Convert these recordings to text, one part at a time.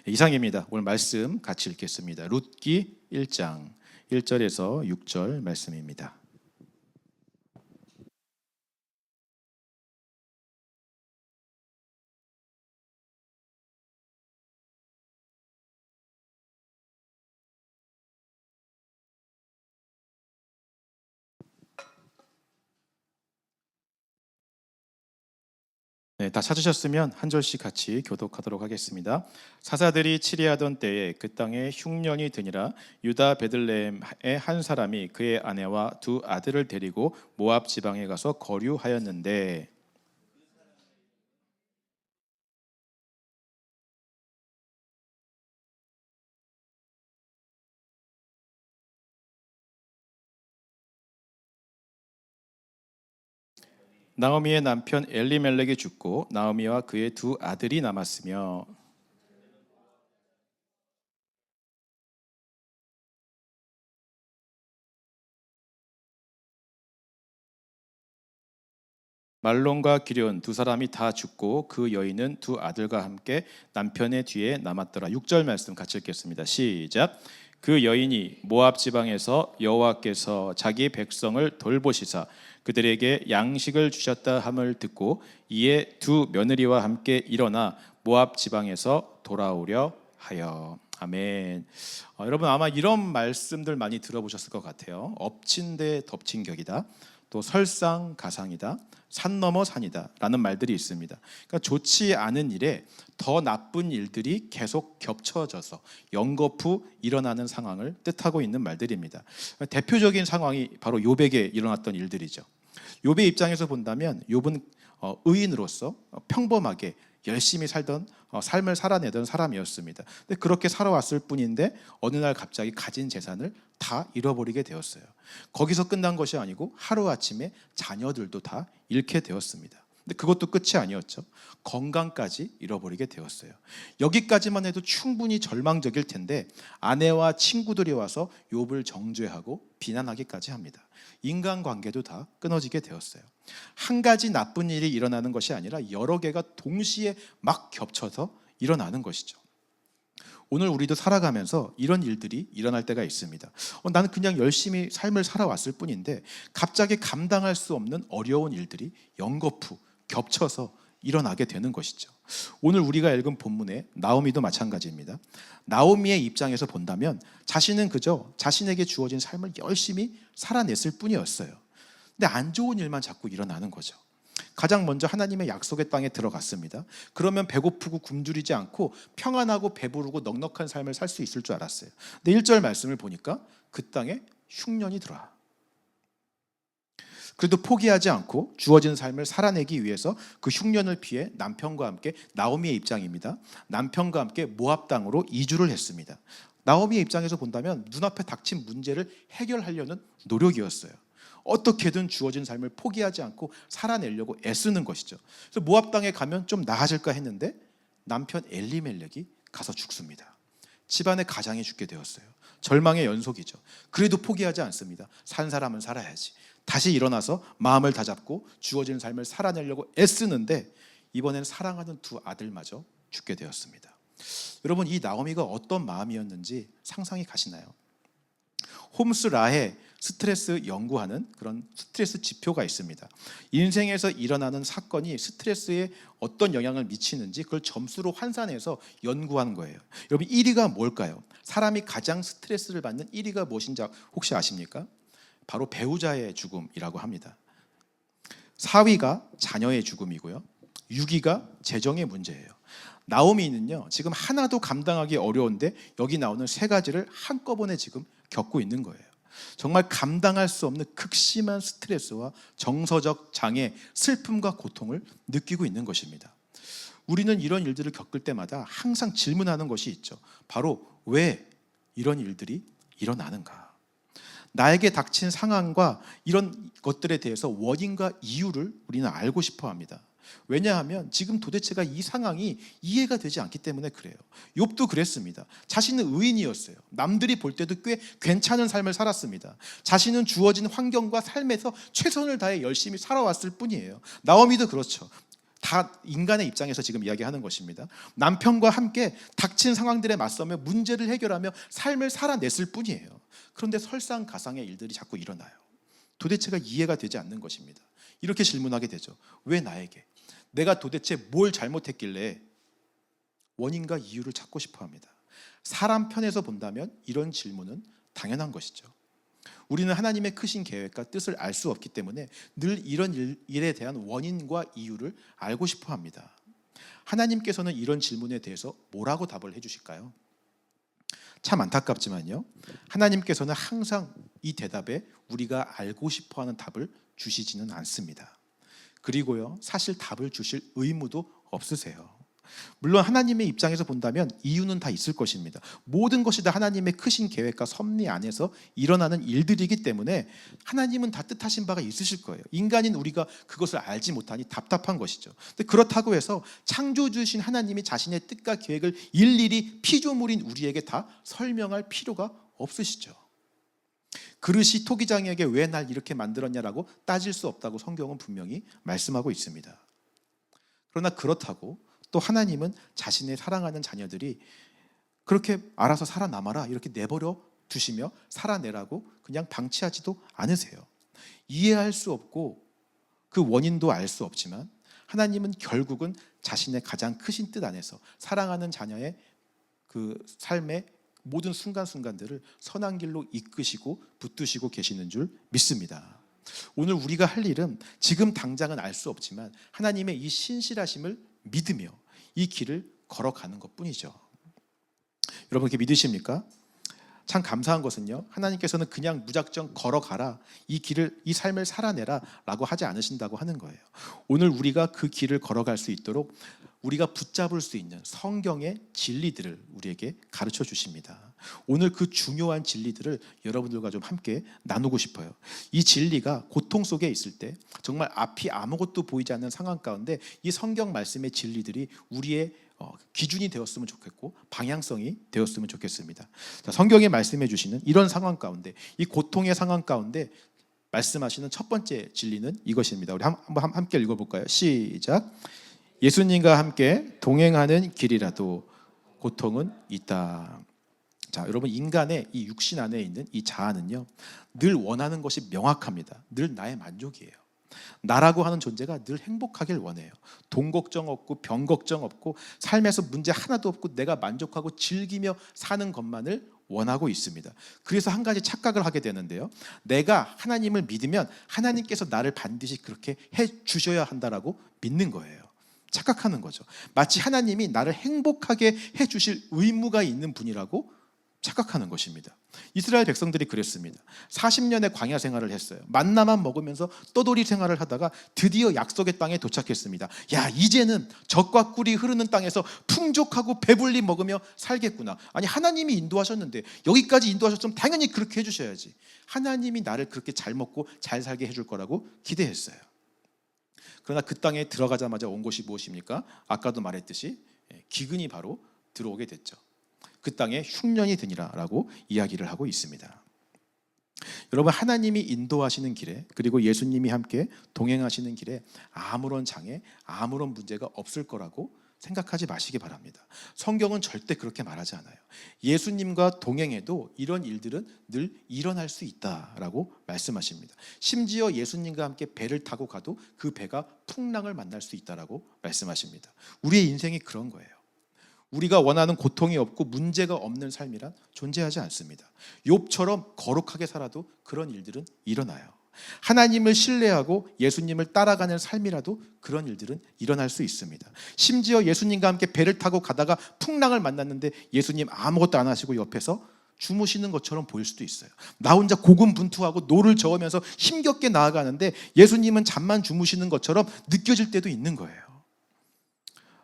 이상입니다. 오늘 말씀 같이 읽겠습니다. 룻기 1장 1절에서 6절 말씀입니다. 네, 다 찾으셨으면 한 절씩 같이 교독하도록 하겠습니다. 사사들이 치리하던 때에 그 땅에 흉년이 드니라. 유다 베들레헴의 한 사람이 그의 아내와 두 아들을 데리고 모압 지방에 가서 거류하였는데, 나오미의 남편 엘리멜렉이 죽고 나오미와 그의 두 아들이 남았으며, 말론과 기럧 두 사람이 다 죽고 그 여인은 두 아들과 함께 남편의 뒤에 남았더라. 6절 말씀 같이 읽겠습니다. 시작. 그 여인이 모압 지방에서 여호와께서 자기 백성을 돌보시사 그들에게 양식을 주셨다 함을 듣고 이에 두 며느리와 함께 일어나 모압 지방에서 돌아오려 하여. 아멘. 여러분 아마 이런 말씀들 많이 들어보셨을 것 같아요. 엎친 데 덮친 격이다. 또 설상가상이다. 산 넘어 산이다 라는 말들이 있습니다. 그러니까 좋지 않은 일에 더 나쁜 일들이 계속 겹쳐져서 연거푸 일어나는 상황을 뜻하고 있는 말들입니다. 대표적인 상황이 바로 욥에게 일어났던 일들이죠. 욥의 입장에서 본다면 욥은 의인으로서 평범하게 열심히 살던 삶을 살아내던 사람이었습니다. 근데 그렇게 살아왔을 뿐인데 어느 날 갑자기 가진 재산을 다 잃어버리게 되었어요. 거기서 끝난 것이 아니고 하루아침에 자녀들도 다 잃게 되었습니다. 근데 그것도 끝이 아니었죠. 건강까지 잃어버리게 되었어요. 여기까지만 해도 충분히 절망적일 텐데 아내와 친구들이 와서 욥을 정죄하고 비난하기까지 합니다. 인간관계도 다 끊어지게 되었어요. 한 가지 나쁜 일이 일어나는 것이 아니라 여러 개가 동시에 막 겹쳐서 일어나는 것이죠. 오늘 우리도 살아가면서 이런 일들이 일어날 때가 있습니다. 나는 그냥 열심히 삶을 살아왔을 뿐인데 갑자기 감당할 수 없는 어려운 일들이 연거푸 겹쳐서 일어나게 되는 것이죠. 오늘 우리가 읽은 본문의 나오미도 마찬가지입니다. 나오미의 입장에서 본다면 자신은 그저 자신에게 주어진 삶을 열심히 살아냈을 뿐이었어요. 근데 안 좋은 일만 자꾸 일어나는 거죠. 가장 먼저 하나님의 약속의 땅에 들어갔습니다. 그러면 배고프고 굶주리지 않고 평안하고 배부르고 넉넉한 삶을 살 수 있을 줄 알았어요. 근데 1절 말씀을 보니까 그 땅에 흉년이 들어와. 그래도 포기하지 않고 주어진 삶을 살아내기 위해서 그 흉년을 피해 남편과 함께, 나오미의 입장입니다. 남편과 함께 모압 땅으로 이주를 했습니다. 나오미의 입장에서 본다면 눈앞에 닥친 문제를 해결하려는 노력이었어요. 어떻게든 주어진 삶을 포기하지 않고 살아내려고 애쓰는 것이죠. 그래서 모압 땅에 가면 좀 나아질까 했는데 남편 엘리멜렉이 가서 죽습니다. 집안의 가장이 죽게 되었어요. 절망의 연속이죠. 그래도 포기하지 않습니다. 산 사람은 살아야지. 다시 일어나서 마음을 다잡고 주어진 삶을 살아내려고 애쓰는데 이번엔 사랑하는 두 아들마저 죽게 되었습니다. 여러분 이 나오미가 어떤 마음이었는지 상상이 가시나요? 홈스 라에 스트레스 연구하는 그런 스트레스 지표가 있습니다. 인생에서 일어나는 사건이 스트레스에 어떤 영향을 미치는지 그걸 점수로 환산해서 연구한 거예요. 여러분 1위가 뭘까요? 사람이 가장 스트레스를 받는 1위가 무엇인지 혹시 아십니까? 바로 배우자의 죽음이라고 합니다. 4위가 자녀의 죽음이고요. 6위가 재정의 문제예요. 나오미는요 지금 하나도 감당하기 어려운데 여기 나오는 세 가지를 한꺼번에 지금 겪고 있는 거예요. 정말 감당할 수 없는 극심한 스트레스와 정서적 장애, 슬픔과 고통을 느끼고 있는 것입니다. 우리는 이런 일들을 겪을 때마다 항상 질문하는 것이 있죠. 바로 왜 이런 일들이 일어나는가? 나에게 닥친 상황과 이런 것들에 대해서 원인과 이유를 우리는 알고 싶어 합니다. 왜냐하면 지금 도대체가 이 상황이 이해가 되지 않기 때문에 그래요. 욥도 그랬습니다. 자신은 의인이었어요. 남들이 볼 때도 꽤 괜찮은 삶을 살았습니다. 자신은 주어진 환경과 삶에서 최선을 다해 열심히 살아왔을 뿐이에요. 나오미도 그렇죠. 다 인간의 입장에서 지금 이야기하는 것입니다. 남편과 함께 닥친 상황들에 맞서며 문제를 해결하며 삶을 살아냈을 뿐이에요. 그런데 설상가상의 일들이 자꾸 일어나요. 도대체가 이해가 되지 않는 것입니다. 이렇게 질문하게 되죠. 왜 나에게? 내가 도대체 뭘 잘못했길래? 원인과 이유를 찾고 싶어 합니다. 사람 편에서 본다면 이런 질문은 당연한 것이죠. 우리는 하나님의 크신 계획과 뜻을 알 수 없기 때문에 늘 이런 일에 대한 원인과 이유를 알고 싶어 합니다. 하나님께서는 이런 질문에 대해서 뭐라고 답을 해주실까요? 참 안타깝지만요, 하나님께서는 항상 이 대답에 우리가 알고 싶어하는 답을 주시지는 않습니다. 그리고요, 사실 답을 주실 의무도 없으세요. 물론 하나님의 입장에서 본다면 이유는 다 있을 것입니다. 모든 것이 다 하나님의 크신 계획과 섭리 안에서 일어나는 일들이기 때문에 하나님은 다 뜻하신 바가 있으실 거예요. 인간인 우리가 그것을 알지 못하니 답답한 것이죠. 근데 그렇다고 해서 창조주신 하나님이 자신의 뜻과 계획을 일일이 피조물인 우리에게 다 설명할 필요가 없으시죠. 그릇이 토기장에게 왜 날 이렇게 만들었냐라고 따질 수 없다고 성경은 분명히 말씀하고 있습니다. 그러나 그렇다고 또 하나님은 자신의 사랑하는 자녀들이 그렇게 알아서 살아남아라 이렇게 내버려 두시며 살아내라고 그냥 방치하지도 않으세요. 이해할 수 없고 그 원인도 알 수 없지만 하나님은 결국은 자신의 가장 크신 뜻 안에서 사랑하는 자녀의 그 삶의 모든 순간순간들을 선한 길로 이끄시고 붙드시고 계시는 줄 믿습니다. 오늘 우리가 할 일은 지금 당장은 알 수 없지만 하나님의 이 신실하심을 믿으며 이 길을 걸어가는 것뿐이죠. 여러분 그렇게 믿으십니까? 참 감사한 것은요, 하나님께서는 그냥 무작정 걸어가라, 이 길을, 이 삶을 살아내라 라고 하지 않으신다고 하는 거예요. 오늘 우리가 그 길을 걸어갈 수 있도록 우리가 붙잡을 수 있는 성경의 진리들을 우리에게 가르쳐 주십니다. 오늘 그 중요한 진리들을 여러분들과 좀 함께 나누고 싶어요. 이 진리가 고통 속에 있을 때 정말 앞이 아무것도 보이지 않는 상황 가운데 이 성경 말씀의 진리들이 우리의 기준이 되었으면 좋겠고 방향성이 되었으면 좋겠습니다. 자, 성경에 말씀해 주시는 이런 상황 가운데, 이 고통의 상황 가운데 말씀하시는 첫 번째 진리는 이것입니다. 우리 한번 함께 읽어볼까요? 시작. 예수님과 함께 동행하는 길이라도 고통은 있다. 자, 여러분 인간의 이 육신 안에 있는 이 자아는요, 늘 원하는 것이 명확합니다. 늘 나의 만족이에요. 나라고 하는 존재가 늘 행복하길 원해요. 돈 걱정 없고 병 걱정 없고 삶에서 문제 하나도 없고 내가 만족하고 즐기며 사는 것만을 원하고 있습니다. 그래서 한 가지 착각을 하게 되는데요, 내가 하나님을 믿으면 하나님께서 나를 반드시 그렇게 해 주셔야 한다라고 믿는 거예요. 착각하는 거죠. 마치 하나님이 나를 행복하게 해 주실 의무가 있는 분이라고 착각하는 것입니다. 이스라엘 백성들이 그랬습니다. 40년의 광야 생활을 했어요. 만나만 먹으면서 떠돌이 생활을 하다가 드디어 약속의 땅에 도착했습니다. 야, 이제는 젖과 꿀이 흐르는 땅에서 풍족하고 배불리 먹으며 살겠구나. 아니, 하나님이 인도하셨는데 여기까지 인도하셨으면 당연히 그렇게 해주셔야지. 하나님이 나를 그렇게 잘 먹고 잘 살게 해줄 거라고 기대했어요. 그러나 그 땅에 들어가자마자 온 것이 무엇입니까? 아까도 말했듯이 기근이 바로 들어오게 됐죠. 그 땅에 흉년이 드니라라고 이야기를 하고 있습니다. 여러분, 하나님이 인도하시는 길에, 그리고 예수님이 함께 동행하시는 길에 아무런 장애, 아무런 문제가 없을 거라고 생각하지 마시기 바랍니다. 성경은 절대 그렇게 말하지 않아요. 예수님과 동행해도 이런 일들은 늘 일어날 수 있다라고 말씀하십니다. 심지어 예수님과 함께 배를 타고 가도 그 배가 풍랑을 만날 수 있다라고 말씀하십니다. 우리의 인생이 그런 거예요. 우리가 원하는 고통이 없고 문제가 없는 삶이란 존재하지 않습니다. 욥처럼 거룩하게 살아도 그런 일들은 일어나요. 하나님을 신뢰하고 예수님을 따라가는 삶이라도 그런 일들은 일어날 수 있습니다. 심지어 예수님과 함께 배를 타고 가다가 풍랑을 만났는데 예수님 아무것도 안 하시고 옆에서 주무시는 것처럼 보일 수도 있어요. 나 혼자 고군분투하고 노를 저으면서 힘겹게 나아가는데 예수님은 잠만 주무시는 것처럼 느껴질 때도 있는 거예요.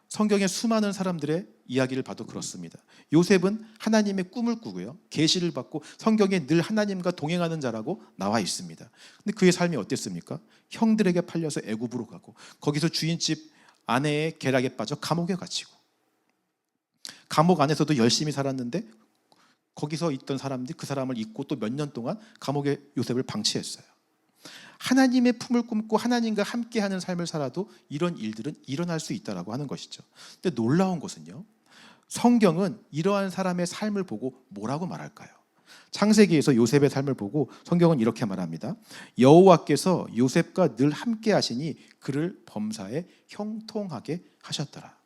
성경의 수많은 사람들의 이야기를 봐도 그렇습니다. 요셉은 하나님의 꿈을 꾸고요, 계시를 받고 성경에 늘 하나님과 동행하는 자라고 나와 있습니다. 근데 그의 삶이 어땠습니까? 형들에게 팔려서 애굽으로 가고 거기서 주인집 아내의 계략에 빠져 감옥에 갇히고, 감옥 안에서도 열심히 살았는데 거기서 있던 사람들이 그 사람을 잊고 또 몇 년 동안 감옥에 요셉을 방치했어요. 하나님의 품을 꿈고 하나님과 함께하는 삶을 살아도 이런 일들은 일어날 수 있다라고 하는 것이죠. 근데 놀라운 것은요, 성경은 이러한 사람의 삶을 보고 뭐라고 말할까요? 창세기에서 요셉의 삶을 보고 성경은 이렇게 말합니다. 여호와께서 요셉과 늘 함께 하시니 그를 범사에 형통하게 하셨더라.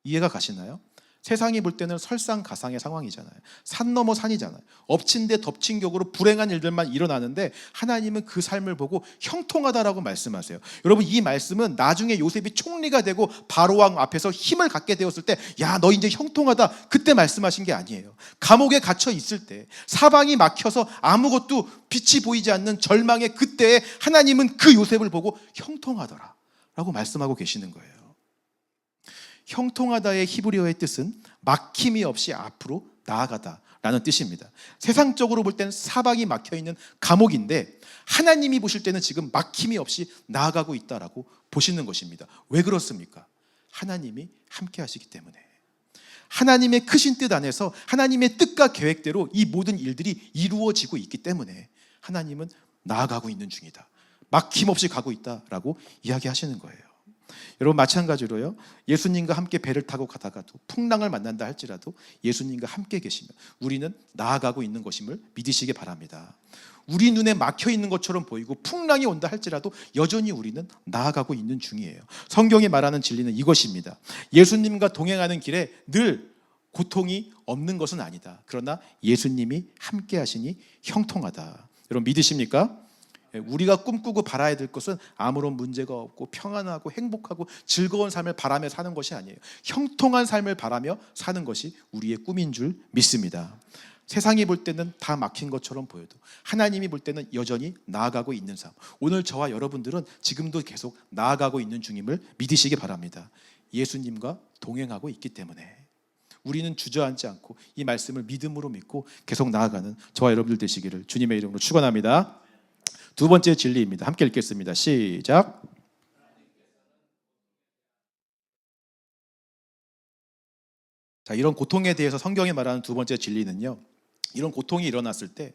이해가 가시나요? 세상이 볼 때는 설상가상의 상황이잖아요. 산 넘어 산이잖아요. 엎친 데 덮친 격으로 불행한 일들만 일어나는데 하나님은 그 삶을 보고 형통하다라고 말씀하세요. 여러분, 이 말씀은 나중에 요셉이 총리가 되고 바로왕 앞에서 힘을 갖게 되었을 때, 야, 너 이제 형통하다, 그때 말씀하신 게 아니에요. 감옥에 갇혀 있을 때, 사방이 막혀서 아무것도 빛이 보이지 않는 절망의 그때에 하나님은 그 요셉을 보고 형통하더라 라고 말씀하고 계시는 거예요. 형통하다의 히브리어의 뜻은 막힘이 없이 앞으로 나아가다 라는 뜻입니다. 세상적으로 볼 때는 사방이 막혀있는 감옥인데 하나님이 보실 때는 지금 막힘이 없이 나아가고 있다라고 보시는 것입니다. 왜 그렇습니까? 하나님이 함께 하시기 때문에. 하나님의 크신 뜻 안에서 하나님의 뜻과 계획대로 이 모든 일들이 이루어지고 있기 때문에 하나님은 나아가고 있는 중이다, 막힘없이 가고 있다라고 이야기하시는 거예요. 여러분, 마찬가지로요, 예수님과 함께 배를 타고 가다가도 풍랑을 만난다 할지라도 예수님과 함께 계시면 우리는 나아가고 있는 것임을 믿으시기 바랍니다. 우리 눈에 막혀 있는 것처럼 보이고 풍랑이 온다 할지라도 여전히 우리는 나아가고 있는 중이에요. 성경이 말하는 진리는 이것입니다. 예수님과 동행하는 길에 늘 고통이 없는 것은 아니다. 그러나 예수님이 함께 하시니 형통하다. 여러분, 믿으십니까? 우리가 꿈꾸고 바라야 될 것은 아무런 문제가 없고 평안하고 행복하고 즐거운 삶을 바라며 사는 것이 아니에요. 형통한 삶을 바라며 사는 것이 우리의 꿈인 줄 믿습니다. 세상이 볼 때는 다 막힌 것처럼 보여도 하나님이 볼 때는 여전히 나아가고 있는 삶, 오늘 저와 여러분들은 지금도 계속 나아가고 있는 중임을 믿으시기 바랍니다. 예수님과 동행하고 있기 때문에 우리는 주저앉지 않고 이 말씀을 믿음으로 믿고 계속 나아가는 저와 여러분들 되시기를 주님의 이름으로 축원합니다. 두 번째 진리입니다. 함께 읽겠습니다. 시작. 자, 이런 고통에 대해서 성경이 말하는 두 번째 진리는요, 이런 고통이 일어났을 때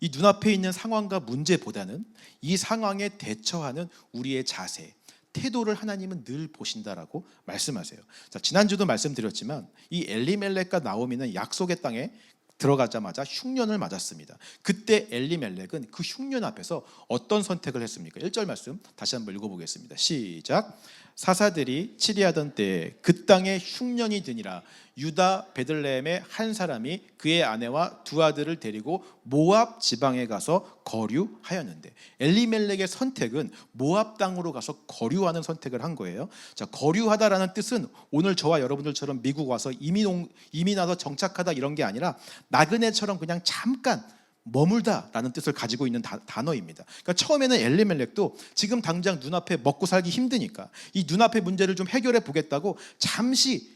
이 눈앞에 있는 상황과 문제보다는 이 상황에 대처하는 우리의 자세, 태도를 하나님은 늘 보신다라고 말씀하세요. 자, 지난주도 말씀드렸지만 이 엘리멜렉과 나오미는 약속의 땅에 들어가자마자 흉년을 맞았습니다. 그때 엘리멜렉은 그 흉년 앞에서 어떤 선택을 했습니까? 1절 말씀 다시 한번 읽어보겠습니다. 시작. 사사들이 치리하던 때에 그 땅에 흉년이 드니라. 유다 베들레헴의 한 사람이 그의 아내와 두 아들을 데리고 모압 지방에 가서 거류하였는데, 엘리멜렉의 선택은 모압 땅으로 가서 거류하는 선택을 한 거예요. 자, 거류하다라는 뜻은 오늘 저와 여러분들처럼 미국 와서 이민 와서 정착하다 이런 게 아니라 나그네처럼 그냥 잠깐 머물다라는 뜻을 가지고 있는 단어입니다. 그러니까 처음에는 엘리멜렉도 지금 당장 눈앞에 먹고 살기 힘드니까 이 눈앞의 문제를 좀 해결해 보겠다고 잠시,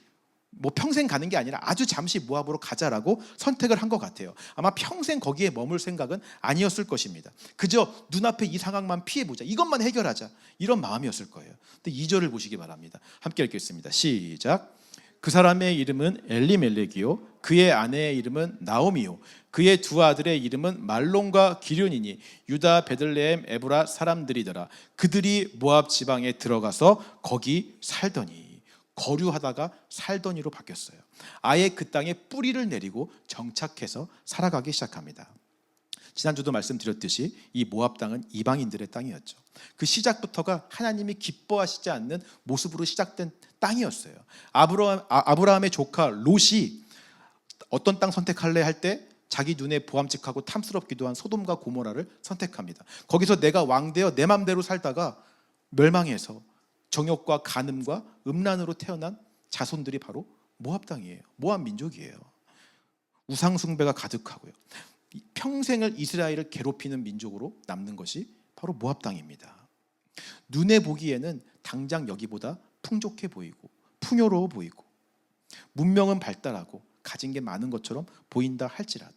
뭐 평생 가는 게 아니라 아주 잠시 모압으로 가자라고 선택을 한 것 같아요. 아마 평생 거기에 머물 생각은 아니었을 것입니다. 그저 눈앞에 이 상황만 피해보자, 이것만 해결하자, 이런 마음이었을 거예요. 근데 2절을 보시기 바랍니다. 함께 읽겠습니다. 시작. 그 사람의 이름은 엘리멜렉이요 그의 아내의 이름은 나오미요 그의 두 아들의 이름은 말론과 기륜이니 유다 베들레헴 에브라 사람들이더라. 그들이 모압 지방에 들어가서 거기 살더니. 거류하다가 살더니로 바뀌었어요. 아예 그 땅에 뿌리를 내리고 정착해서 살아가기 시작합니다. 지난주도 말씀드렸듯이 이 모압 땅은 이방인들의 땅이었죠. 그 시작부터가 하나님이 기뻐하시지 않는 모습으로 시작된 땅이었어요. 아브라함의 조카 롯이 어떤 땅 선택할래 할 때 자기 눈에 보암직하고 탐스럽기도 한 소돔과 고모라를 선택합니다. 거기서 내가 왕되어 내 맘대로 살다가 멸망해서 정욕과 간음과 음란으로 태어난 자손들이 바로 모압 땅이에요. 모압 민족이에요. 우상 숭배가 가득하고요. 평생을 이스라엘을 괴롭히는 민족으로 남는 것이 바로 모압 땅입니다. 눈에 보기에는 당장 여기보다 풍족해 보이고 풍요로워 보이고 문명은 발달하고 가진 게 많은 것처럼 보인다 할지라도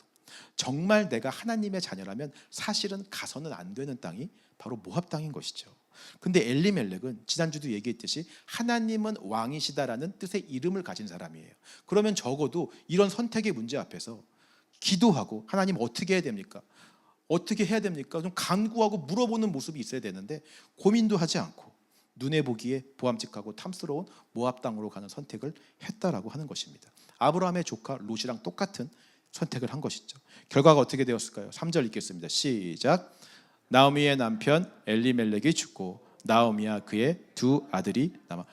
정말 내가 하나님의 자녀라면 사실은 가서는 안 되는 땅이 바로 모압 땅인 것이죠. 근데 엘리멜렉은 지난주도 얘기했듯이 하나님은 왕이시다라는 뜻의 이름을 가진 사람이에요. 그러면 적어도 이런 선택의 문제 앞에서 기도하고 하나님 어떻게 해야 됩니까? 어떻게 해야 됩니까? 좀 간구하고 물어보는 모습이 있어야 되는데 고민도 하지 않고 눈에 보기에 보암직하고 탐스러운 모압 땅으로 가는 선택을 했다라고 하는 것입니다. 아브라함의 조카 롯이랑 똑같은 선택을 한 것이죠. 결과가 어떻게 되었을까요? 3절 읽겠습니다. 시작. 나오미의 남편 엘리멜렉이 죽고 나오미와 그의 두 아들이 남아.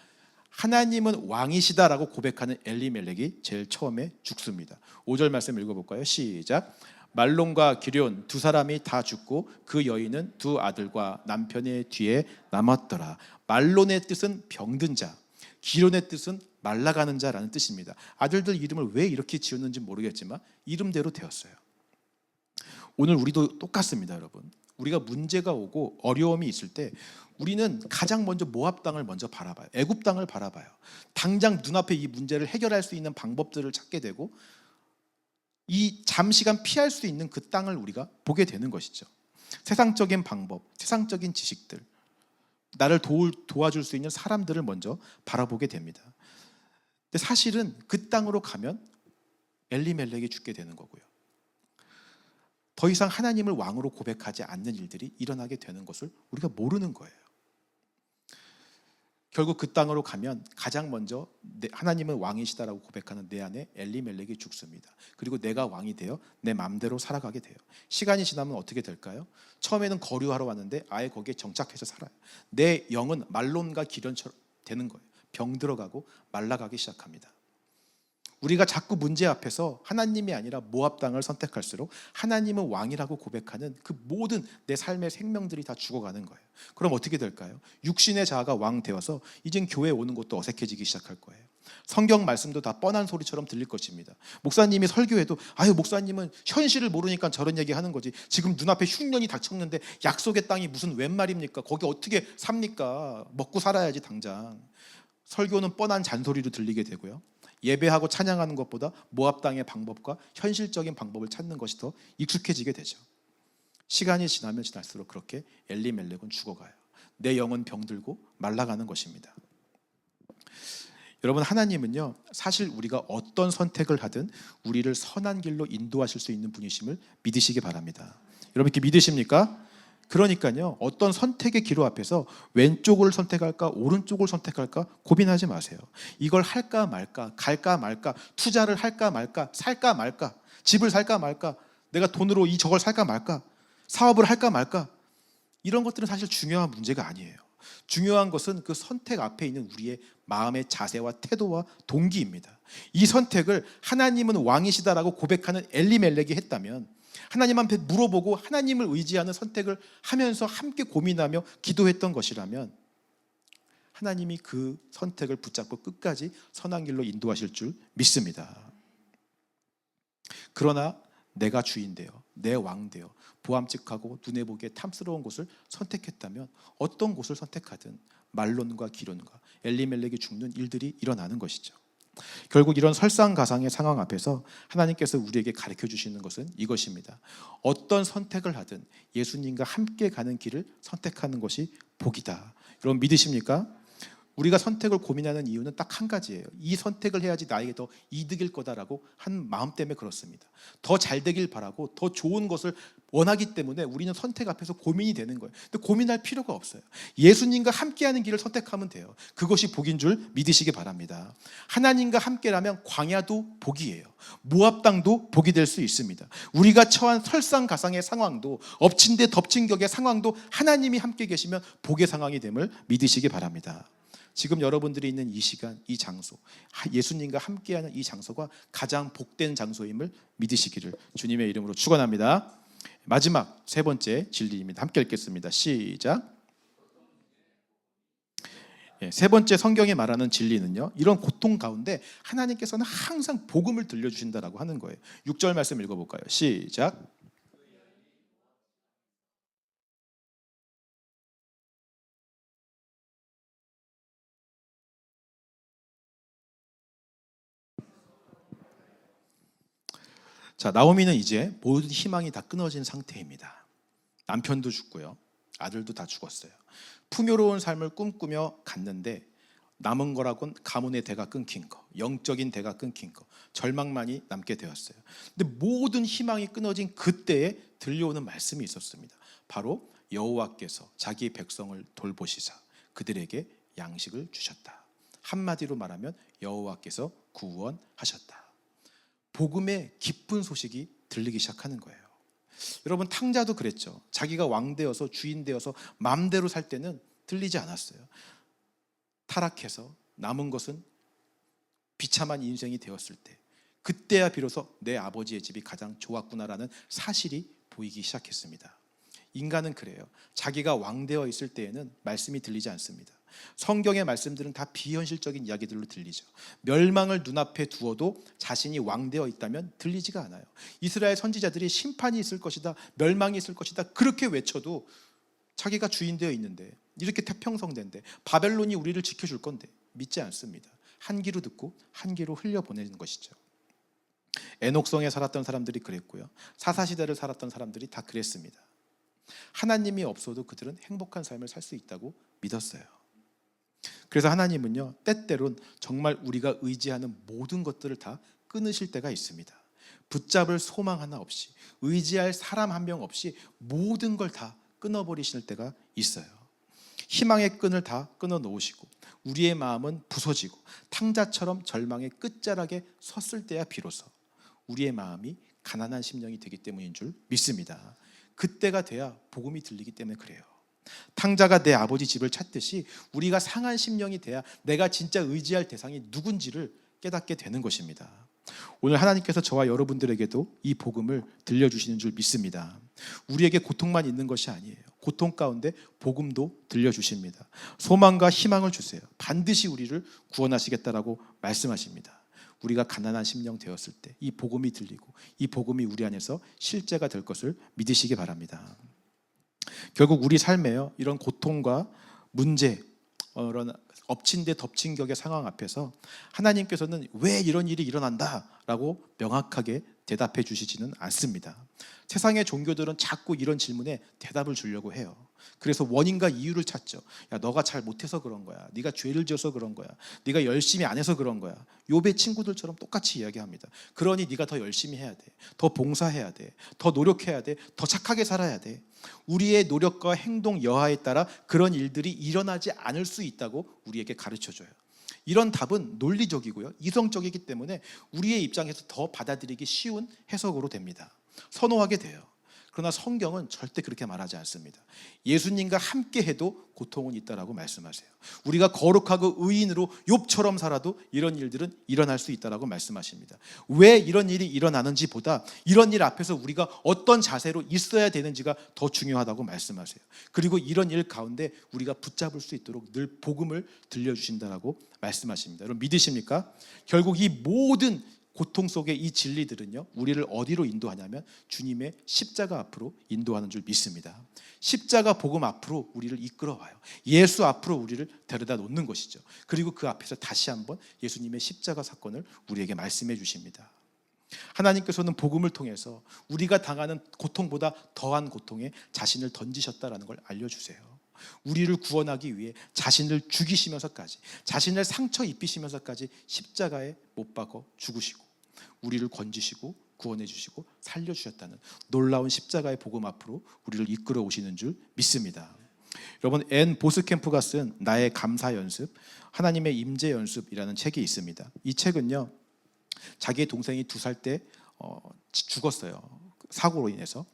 하나님은 왕이시다라고 고백하는 엘리멜렉이 제일 처음에 죽습니다. 5절 말씀 읽어볼까요? 시작. 말론과 기럧 두 사람이 다 죽고 그 여인은 두 아들과 남편의 뒤에 남았더라. 말론의 뜻은 병든 자, 기럧의 뜻은 말라가는 자라는 뜻입니다. 아들들 이름을 왜 이렇게 지었는지 모르겠지만 이름대로 되었어요. 오늘 우리도 똑같습니다, 여러분. 우리가 문제가 오고 어려움이 있을 때 우리는 가장 먼저 모압 땅을 먼저 바라봐요. 애굽 땅을 바라봐요. 당장 눈앞에 이 문제를 해결할 수 있는 방법들을 찾게 되고 이 잠시간 피할 수 있는 그 땅을 우리가 보게 되는 것이죠. 세상적인 방법, 세상적인 지식들, 나를 도와줄 수 있는 사람들을 먼저 바라보게 됩니다. 근데 사실은 그 땅으로 가면 엘리멜렉이 죽게 되는 거고요. 더 이상 하나님을 왕으로 고백하지 않는 일들이 일어나게 되는 것을 우리가 모르는 거예요. 결국 그 땅으로 가면 가장 먼저 하나님은 왕이시다라고 고백하는 내 안에 엘리멜렉이 죽습니다. 그리고 내가 왕이 되어 내 마음대로 살아가게 돼요. 시간이 지나면 어떻게 될까요? 처음에는 거류하러 왔는데 아예 거기에 정착해서 살아요. 내 영은 말론과 기럧처럼 되는 거예요. 병들어가고 말라가기 시작합니다. 우리가 자꾸 문제 앞에서 하나님이 아니라 모압 땅을 선택할수록 하나님은 왕이라고 고백하는 그 모든 내 삶의 생명들이 다 죽어가는 거예요. 그럼 어떻게 될까요? 육신의 자아가 왕 되어서 이젠 교회에 오는 것도 어색해지기 시작할 거예요. 성경 말씀도 다 뻔한 소리처럼 들릴 것입니다. 목사님이 설교해도 아유 목사님은 현실을 모르니까 저런 얘기 하는 거지. 지금 눈앞에 흉년이 닥쳤는데 약속의 땅이 무슨 웬 말입니까? 거기 어떻게 삽니까? 먹고 살아야지 당장. 설교는 뻔한 잔소리로 들리게 되고요. 예배하고 찬양하는 것보다 모압 땅의 방법과 현실적인 방법을 찾는 것이 더 익숙해지게 되죠. 시간이 지나면 지날수록 그렇게 엘리멜렉은 죽어가요. 내 영은 병들고 말라가는 것입니다. 여러분, 하나님은요 사실 우리가 어떤 선택을 하든 우리를 선한 길로 인도하실 수 있는 분이심을 믿으시기 바랍니다. 여러분 이렇게 믿으십니까? 그러니까요 어떤 선택의 기로 앞에서 왼쪽을 선택할까 오른쪽을 선택할까 고민하지 마세요. 이걸 할까 말까, 갈까 말까, 투자를 할까 말까, 살까 말까, 집을 살까 말까, 내가 돈으로 저걸 살까 말까, 사업을 할까 말까, 이런 것들은 사실 중요한 문제가 아니에요. 중요한 것은 그 선택 앞에 있는 우리의 마음의 자세와 태도와 동기입니다. 이 선택을 하나님은 왕이시다라고 고백하는 엘리멜렉이 했다면, 하나님 앞에 물어보고 하나님을 의지하는 선택을 하면서 함께 고민하며 기도했던 것이라면 하나님이 그 선택을 붙잡고 끝까지 선한 길로 인도하실 줄 믿습니다. 그러나 내가 주인되어 내 왕되어 보암직하고 눈에 보기에 탐스러운 곳을 선택했다면 어떤 곳을 선택하든 말론과 기럧과 엘리멜렉이 죽는 일들이 일어나는 것이죠. 결국 이런 설상가상의 상황 앞에서 하나님께서 우리에게 가르쳐 주시는 것은 이것입니다. 어떤 선택을 하든 예수님과 함께 가는 길을 선택하는 것이 복이다. 여러분 믿으십니까? 우리가 선택을 고민하는 이유는 딱 한 가지예요. 이 선택을 해야지 나에게 더 이득일 거다라고 한 마음 때문에 그렇습니다. 더 잘 되길 바라고 더 좋은 것을 원하기 때문에 우리는 선택 앞에서 고민이 되는 거예요. 근데 고민할 필요가 없어요. 예수님과 함께하는 길을 선택하면 돼요. 그것이 복인 줄 믿으시기 바랍니다. 하나님과 함께라면 광야도 복이에요. 모압 땅도 복이 될 수 있습니다. 우리가 처한 설상가상의 상황도 엎친 데 덮친 격의 상황도 하나님이 함께 계시면 복의 상황이 됨을 믿으시기 바랍니다. 지금 여러분들이 있는 이 시간, 이 장소, 예수님과 함께하는 이 장소가 가장 복된 장소임을 믿으시기를 주님의 이름으로 축원합니다. 마지막 세 번째 진리입니다. 함께 읽겠습니다. 시작. 세 번째 성경이 말하는 진리는요, 이런 고통 가운데 하나님께서는 항상 복음을 들려주신다라고 하는 거예요. 6절 말씀 읽어볼까요? 시작. 자, 나오미는 이제 모든 희망이 다 끊어진 상태입니다. 남편도 죽고요, 아들도 다 죽었어요. 풍요로운 삶을 꿈꾸며 갔는데 남은 거라곤 가문의 대가 끊긴 거, 영적인 대가 끊긴 거, 절망만이 남게 되었어요. 근데 모든 희망이 끊어진 그때에 들려오는 말씀이 있었습니다. 바로 여호와께서 자기 백성을 돌보시사 그들에게 양식을 주셨다. 한마디로 말하면 여호와께서 구원하셨다. 복음의 기쁜 소식이 들리기 시작하는 거예요. 여러분, 탕자도 그랬죠. 자기가 왕되어서 주인되어서 마음대로 살 때는 들리지 않았어요. 타락해서 남은 것은 비참한 인생이 되었을 때, 그때야 비로소 내 아버지의 집이 가장 좋았구나라는 사실이 보이기 시작했습니다. 인간은 그래요. 자기가 왕되어 있을 때에는 말씀이 들리지 않습니다. 성경의 말씀들은 다 비현실적인 이야기들로 들리죠. 멸망을 눈앞에 두어도 자신이 왕되어 있다면 들리지가 않아요. 이스라엘 선지자들이 심판이 있을 것이다, 멸망이 있을 것이다 그렇게 외쳐도 자기가 주인되어 있는데, 이렇게 태평성된데, 바벨론이 우리를 지켜줄 건데 믿지 않습니다. 한 귀로 듣고 한 귀로 흘려보내는 것이죠. 에녹성에 살았던 사람들이 그랬고요, 사사시대를 살았던 사람들이 다 그랬습니다. 하나님이 없어도 그들은 행복한 삶을 살 수 있다고 믿었어요. 그래서 하나님은요, 때때론 정말 우리가 의지하는 모든 것들을 다 끊으실 때가 있습니다. 붙잡을 소망 하나 없이, 의지할 사람 한 명 없이 모든 걸 다 끊어버리실 때가 있어요. 희망의 끈을 다 끊어 놓으시고 우리의 마음은 부서지고 탕자처럼 절망의 끝자락에 섰을 때야 비로소 우리의 마음이 가난한 심령이 되기 때문인 줄 믿습니다. 그때가 돼야 복음이 들리기 때문에 그래요. 탕자가 내 아버지 집을 찾듯이 우리가 상한 심령이 돼야 내가 진짜 의지할 대상이 누군지를 깨닫게 되는 것입니다. 오늘 하나님께서 저와 여러분들에게도 이 복음을 들려주시는 줄 믿습니다. 우리에게 고통만 있는 것이 아니에요. 고통 가운데 복음도 들려주십니다. 소망과 희망을 주세요. 반드시 우리를 구원하시겠다라고 말씀하십니다. 우리가 가난한 심령 되었을 때 이 복음이 들리고 이 복음이 우리 안에서 실제가 될 것을 믿으시기 바랍니다. 결국 우리 삶에요, 이런 고통과 문제, 이런 엎친 데 덮친 격의 상황 앞에서 하나님께서는 왜 이런 일이 일어난다라고 명확하게 대답해 주시지는 않습니다. 세상의 종교들은 자꾸 이런 질문에 대답을 주려고 해요. 그래서 원인과 이유를 찾죠. 야, 너가 잘 못해서 그런 거야. 네가 죄를 지어서 그런 거야. 네가 열심히 안 해서 그런 거야. 욥의 친구들처럼 똑같이 이야기합니다. 그러니 네가 더 열심히 해야 돼. 더 봉사해야 돼. 더 노력해야 돼. 더 착하게 살아야 돼. 우리의 노력과 행동 여하에 따라 그런 일들이 일어나지 않을 수 있다고 우리에게 가르쳐줘요. 이런 답은 논리적이고요, 이성적이기 때문에 우리의 입장에서 더 받아들이기 쉬운 해석으로 됩니다. 선호하게 돼요. 그러나 성경은 절대 그렇게 말하지 않습니다. 예수님과 함께 해도 고통은 있다라고 말씀하세요. 우리가 거룩하고 의인으로 욥처럼 살아도 이런 일들은 일어날 수 있다라고 말씀하십니다. 왜 이런 일이 일어나는지 보다 이런 일 앞에서 우리가 어떤 자세로 있어야 되는지가 더 중요하다고 말씀하세요. 그리고 이런 일 가운데 우리가 붙잡을 수 있도록 늘 복음을 들려주신다라고 말씀하십니다. 여러분 믿으십니까? 결국 이 모든 고통 속의 이 진리들은요, 우리를 어디로 인도하냐면 주님의 십자가 앞으로 인도하는 줄 믿습니다. 십자가 복음 앞으로 우리를 이끌어와요. 예수 앞으로 우리를 데려다 놓는 것이죠. 그리고 그 앞에서 다시 한번 예수님의 십자가 사건을 우리에게 말씀해 주십니다. 하나님께서는 복음을 통해서 우리가 당하는 고통보다 더한 고통에 자신을 던지셨다라는 걸 알려주세요. 우리를 구원하기 위해 자신을 죽이시면서까지, 자신을 상처 입히시면서까지 십자가에 못 박아 죽으시고 우리를 건지시고 구원해 주시고 살려주셨다는 놀라운 십자가의 복음 앞으로 우리를 이끌어 오시는 줄 믿습니다. 여러분, 앤 보스캠프가 쓴 나의 감사 연습, 하나님의 임재 연습이라는 책이 있습니다. 이 책은요, 자기의 동생이 2살 때 죽었어요. 사고로 인해서.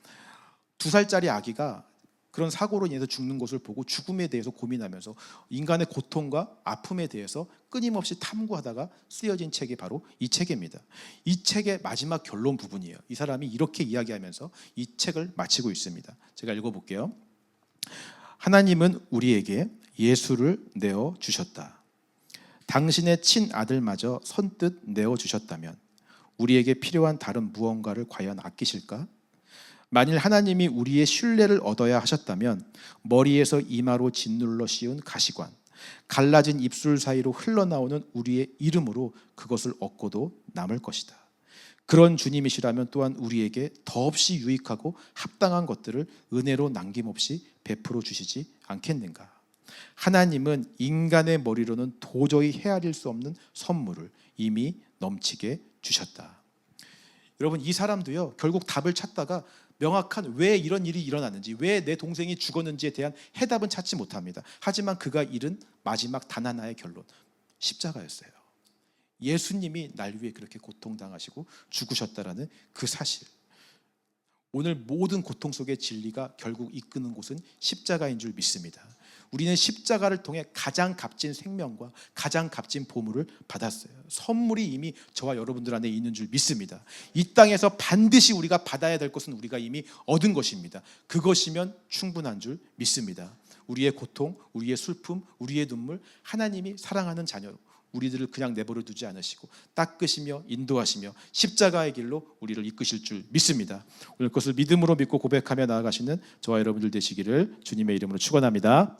2살짜리 아기가 그런 사고로 인해서 죽는 것을 보고 죽음에 대해서 고민하면서 인간의 고통과 아픔에 대해서 끊임없이 탐구하다가 쓰여진 책이 바로 이 책입니다. 이 책의 마지막 결론 부분이에요. 이 사람이 이렇게 이야기하면서 이 책을 마치고 있습니다. 제가 읽어볼게요. 하나님은 우리에게 예수를 내어 주셨다. 당신의 친아들마저 선뜻 내어 주셨다면 우리에게 필요한 다른 무언가를 과연 아끼실까? 만일 하나님이 우리의 신뢰를 얻어야 하셨다면 머리에서 이마로 짓눌러 씌운 가시관, 갈라진 입술 사이로 흘러나오는 우리의 이름으로 그것을 얻고도 남을 것이다. 그런 주님이시라면 또한 우리에게 더없이 유익하고 합당한 것들을 은혜로 남김없이 베풀어 주시지 않겠는가? 하나님은 인간의 머리로는 도저히 헤아릴 수 없는 선물을 이미 넘치게 주셨다. 여러분, 이 사람도요, 결국 답을 찾다가 명확한 왜 이런 일이 일어났는지, 왜 내 동생이 죽었는지에 대한 해답은 찾지 못합니다. 하지만 그가 잃은 마지막 단 하나의 결론, 십자가였어요. 예수님이 날 위해 그렇게 고통당하시고 죽으셨다라는 그 사실. 오늘 모든 고통 속의 진리가 결국 이끄는 곳은 십자가인 줄 믿습니다. 우리는 십자가를 통해 가장 값진 생명과 가장 값진 보물을 받았어요. 선물이 이미 저와 여러분들 안에 있는 줄 믿습니다. 이 땅에서 반드시 우리가 받아야 될 것은 우리가 이미 얻은 것입니다. 그것이면 충분한 줄 믿습니다. 우리의 고통, 우리의 슬픔, 우리의 눈물, 하나님이 사랑하는 자녀, 우리들을 그냥 내버려 두지 않으시고 닦으시며 인도하시며 십자가의 길로 우리를 이끄실 줄 믿습니다. 오늘 그것을 믿음으로 믿고 고백하며 나아가시는 저와 여러분들 되시기를 주님의 이름으로 축원합니다.